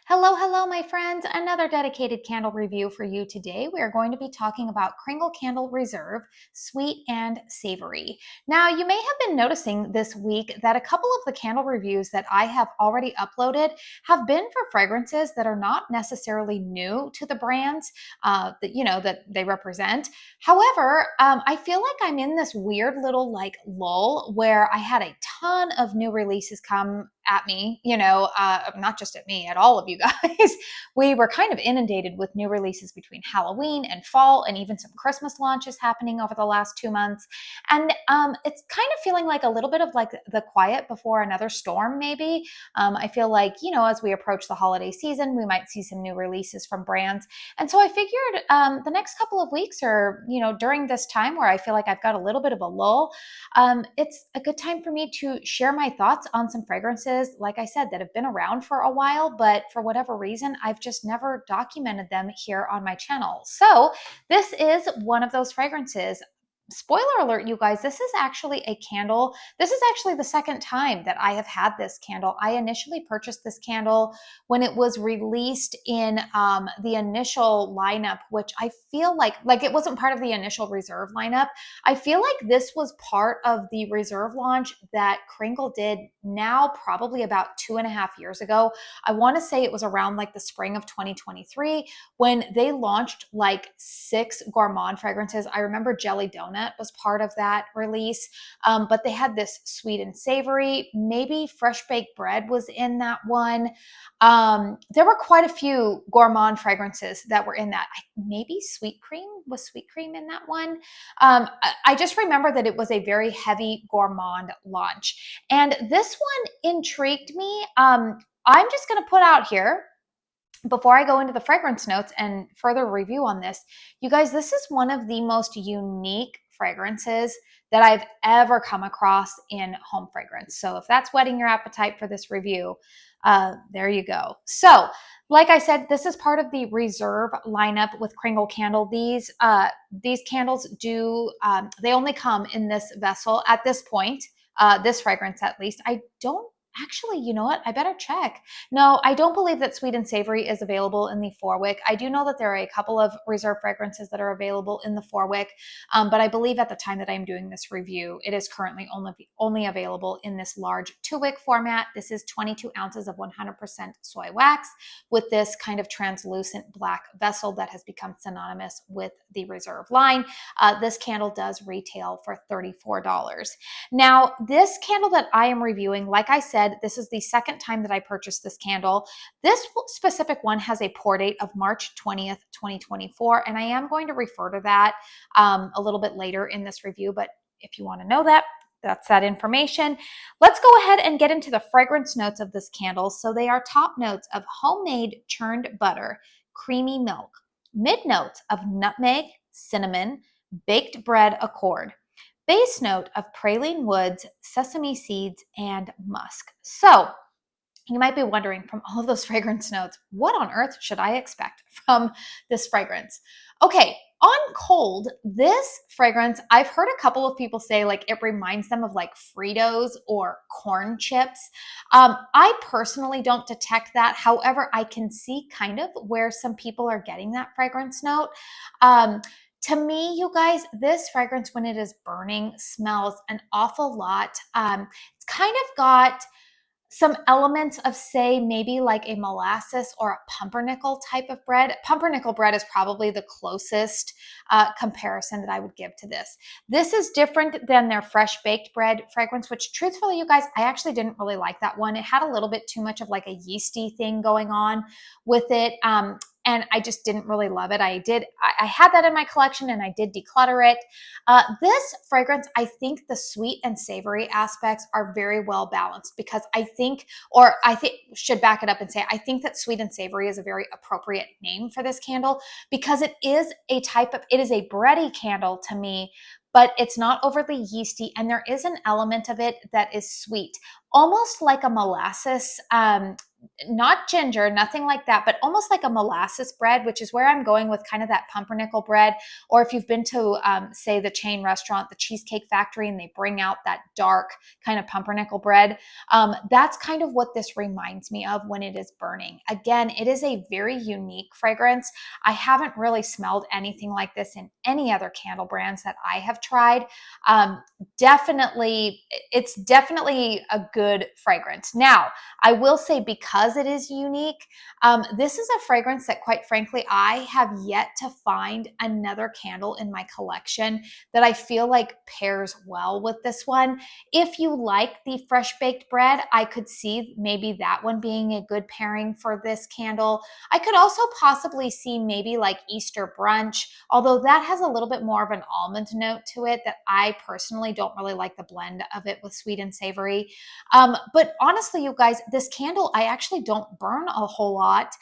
Hello, hello, my friends. Another dedicated candle review for you today. We are going to be talking about Kringle Candle Reserve, Sweet and Savory. Now, you may have been noticing this week that a couple of the candle reviews that I have already uploaded have been for fragrances that are not necessarily new to the brands that they represent. However, I feel like I'm in this weird little lull where I had a ton of new releases come at me, not just at me, at all of you guys. We were kind of inundated with new releases between Halloween and fall, and even some Christmas launches happening over the last 2 months. And it's kind of feeling like a little bit of like the quiet before another storm, maybe. I feel like, as we approach the holiday season, we might see some new releases from brands. And so I figured the next couple of weeks or, during this time where I feel like I've got a little bit of a lull, it's a good time for me to share my thoughts on some fragrances, like I said, that have been around for a while, but for whatever reason, I've just never documented them here on my channel. So this is one of those fragrances. Spoiler alert, you guys, this is actually a candle. This is actually the second time that I have had this candle. I initially purchased this candle when it was released in the initial lineup, which I feel like it wasn't part of the initial reserve lineup. I feel like this was part of the reserve launch that Kringle did now probably about 2.5 years ago. I want to say it was around like the spring of 2023 when they launched like 6 gourmand fragrances. I remember Jelly Donut was part of that release, but they had this sweet and savory. Maybe fresh baked bread was in that one. There were quite a few gourmand fragrances that were in that. Maybe sweet cream in that one. I just remember that it was a very heavy gourmand launch. And this one intrigued me. I'm just going to put out here, before I go into the fragrance notes and further review on this, you guys, this is one of the most unique fragrances that I've ever come across in home fragrance. So if that's whetting your appetite for this review, there you go. So like I said, this is part of the reserve lineup with Kringle Candle. These candles they only come in this vessel at this point, this fragrance at least. I don't Actually, you know what? I better check. No, I don't believe that Sweet and Savory is available in the 4-wick. I do know that there are a couple of reserve fragrances that are available in the 4-wick, but I believe at the time that I'm doing this review, it is currently only available in this large 2-wick format. This is 22 ounces of 100% soy wax with this kind of translucent black vessel that has become synonymous with the reserve line. This candle does retail for $34. Now, this candle that I am reviewing, like I said, this is the second time that I purchased this candle. This specific one has a pour date of March 20th, 2024, and I am going to refer to that a little bit later in this review, but if you want to know that, that's that information. Let's go ahead and get into the fragrance notes of this candle. So they are top notes of homemade churned butter, creamy milk, mid notes of nutmeg, cinnamon, baked bread accord, base note of praline woods, sesame seeds, and musk. So you might be wondering, from all of those fragrance notes, what on earth should I expect from this fragrance? Okay, on cold, this fragrance, I've heard a couple of people say like it reminds them of like Fritos or corn chips. I personally don't detect that. However, I can see kind of where some people are getting that fragrance note. To me, you guys, this fragrance, when it is burning, smells an awful lot. It's kind of got some elements of, say, maybe like a molasses or a pumpernickel type of bread. Pumpernickel bread is probably the closest comparison that I would give to this. This is different than their fresh baked bread fragrance, which truthfully, you guys, I actually didn't really like that one. It had a little bit too much of like a yeasty thing going on with it. And I just didn't really love it. I had that in my collection and I did declutter it. This fragrance, I think the sweet and savory aspects are very well balanced because should back it up and say, I think that sweet and savory is a very appropriate name for this candle because it is a bready candle to me, but it's not overly yeasty. And there is an element of it that is sweet, almost like a molasses not ginger, nothing like that, but almost like a molasses bread, which is where I'm going with kind of that pumpernickel bread. Or if you've been to, say, the chain restaurant, the Cheesecake Factory, and they bring out that dark kind of pumpernickel bread, that's kind of what this reminds me of when it is burning. Again, it is a very unique fragrance. I haven't really smelled anything like this in any other candle brands that I have tried. It's definitely a good fragrance. Now, I will say, because it is unique, this is a fragrance that, quite frankly, I have yet to find another candle in my collection that I feel like pairs well with this one. If you like the fresh baked bread, I could see maybe that one being a good pairing for this candle. I could also possibly see maybe like Easter brunch, although that has a little bit more of an almond note to it that I personally don't really like the blend of it with sweet and savory. But honestly, you guys, this candle, I actually don't burn a whole lot.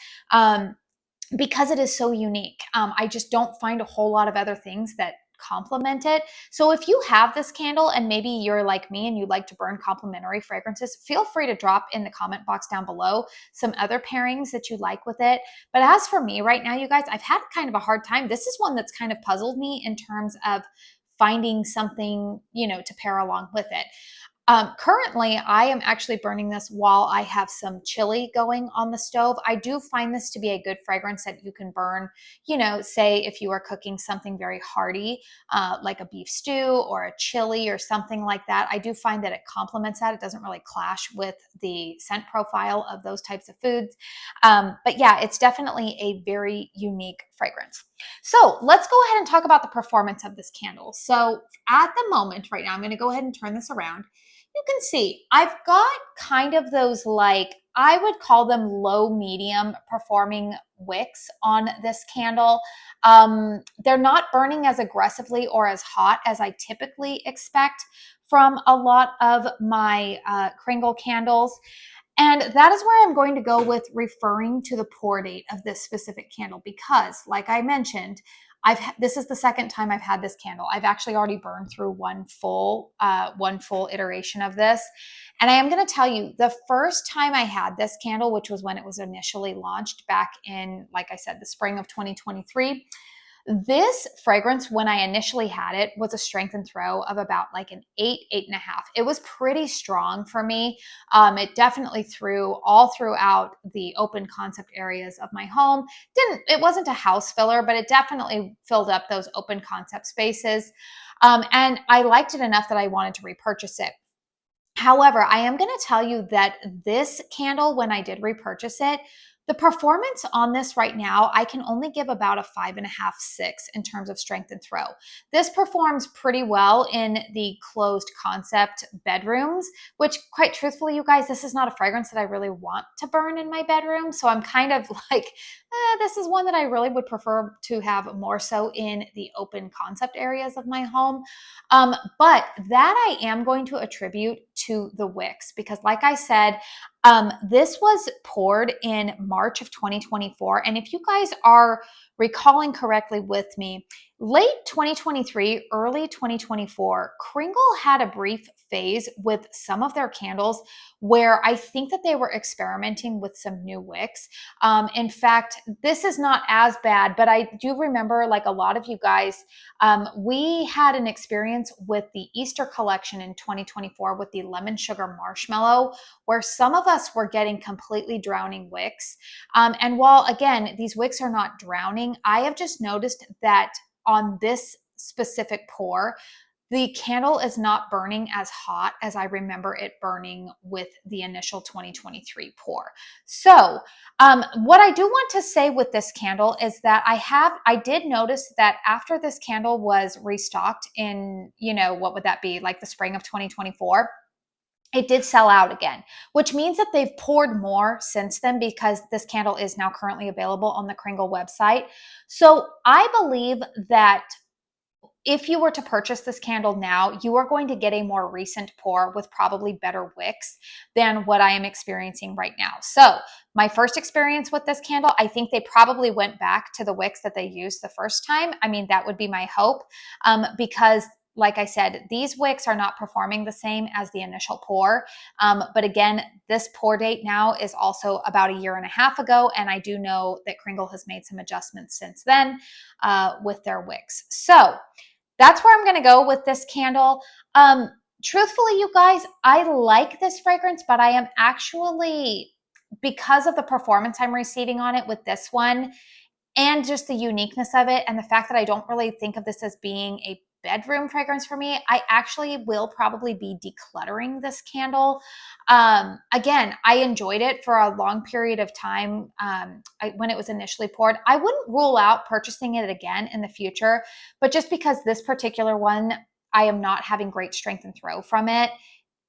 Because it is so unique. I just don't find a whole lot of other things that complement it. So if you have this candle and maybe you're like me and you like to burn complementary fragrances, feel free to drop in the comment box down below some other pairings that you like with it. But as for me right now, you guys, I've had kind of a hard time. This is one that's kind of puzzled me in terms of finding something, to pair along with it. Currently, I am actually burning this while I have some chili going on the stove. I do find this to be a good fragrance that you can burn, say if you are cooking something very hearty, like a beef stew or a chili or something like that. I do find that it complements that. It doesn't really clash with the scent profile of those types of foods. But yeah, it's definitely a very unique fragrance. So let's go ahead and talk about the performance of this candle. So at the moment right now, I'm going to go ahead and turn this around. You can see I've got kind of those, like, I would call them low medium performing wicks on this candle. They're not burning as aggressively or as hot as I typically expect from a lot of my Kringle candles. And that is where I'm going to go with referring to the pour date of this specific candle, because like I mentioned, this is the second time I've had this candle. I've actually already burned through one full iteration of this. And I am going to tell you, the first time I had this candle, which was when it was initially launched back in, like I said, the spring of 2023, this fragrance, when I initially had it, was a strength and throw of about like an 8.5. It was pretty strong for me. It definitely threw all throughout the open concept areas of my home. It wasn't a house filler, but it definitely filled up those open concept spaces. And I liked it enough that I wanted to repurchase it. However, I am going to tell you that this candle, when I did repurchase it, the performance on this right now, I can only give about a 5.5, 6 in terms of strength and throw. This performs pretty well in the closed concept bedrooms, which, quite truthfully, you guys, this is not a fragrance that I really want to burn in my bedroom. So I'm kind of like, this is one that I really would prefer to have more so in the open concept areas of my home. But that I am going to attribute to the wicks, because like I said, this was poured in March of 2024. And if you guys are recalling correctly with me, late 2023, early 2024, Kringle had a brief phase with some of their candles where I think that they were experimenting with some new wicks. In fact, this is not as bad, but I do remember, like a lot of you guys, we had an experience with the Easter collection in 2024 with the lemon sugar marshmallow, where some of us were getting completely drowning wicks. And while, again, these wicks are not drowning, I have just noticed that on this specific pour, the candle is not burning as hot as I remember it burning with the initial 2023 pour. So what I do want to say with this candle is that I did notice that after this candle was restocked in, what would that be, like the spring of 2024, it did sell out again, which means that they've poured more since then, because this candle is now currently available on the Kringle website. So I believe that if you were to purchase this candle now, you are going to get a more recent pour with probably better wicks than what I am experiencing right now. So my first experience with this candle, I think they probably went back to the wicks that they used the first time. I mean, that would be my hope, because like I said, these wicks are not performing the same as the initial pour. But again, this pour date now is also about a year and a half ago. And I do know that Kringle has made some adjustments since then with their wicks. So that's where I'm going to go with this candle. Truthfully, you guys, I like this fragrance, but I am actually, because of the performance I'm receiving on it with this one, and just the uniqueness of it and the fact that I don't really think of this as being a bedroom fragrance for me, I actually will probably be decluttering this candle. Again, I enjoyed it for a long period of time when it was initially poured. I wouldn't rule out purchasing it again in the future, but just because this particular one, I am not having great strength and throw from it,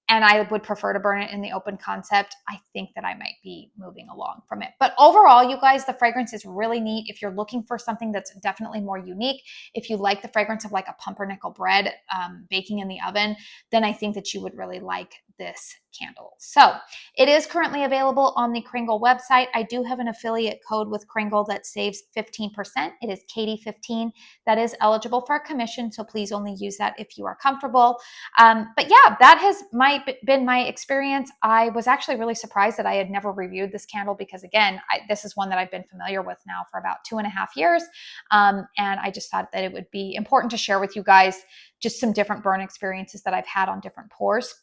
and I would prefer to burn it in the open concept, I think that I might be moving along from it. But overall, you guys, the fragrance is really neat. If you're looking for something that's definitely more unique, if you like the fragrance of like a pumpernickel bread baking in the oven, then I think that you would really like this candle. So it is currently available on the Kringle website. I do have an affiliate code with Kringle that saves 15%. It is Katie15. That is eligible for a commission, so please only use that if you are comfortable. But yeah, that has been my experience. I was actually really surprised that I had never reviewed this candle because, again, this is one that I've been familiar with now for about 2.5 years. And I just thought that it would be important to share with you guys just some different burn experiences that I've had on different pours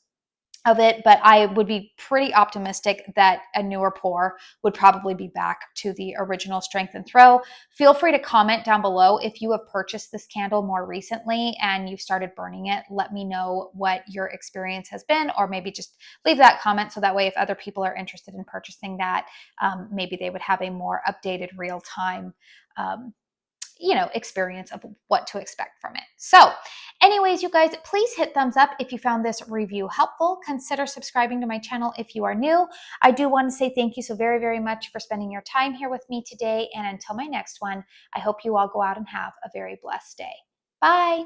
of it, but I would be pretty optimistic that a newer pour would probably be back to the original strength and throw. Feel free to comment down below if you have purchased this candle more recently and you've started burning it. Let me know what your experience has been, or maybe just leave that comment so that way if other people are interested in purchasing that, maybe they would have a more updated real-time experience of what to expect from it. So anyways, you guys, please hit thumbs up if you found this review helpful. Consider subscribing to my channel if you are new. I do want to say thank you so very, very much for spending your time here with me today. And until my next one, I hope you all go out and have a very blessed day. Bye.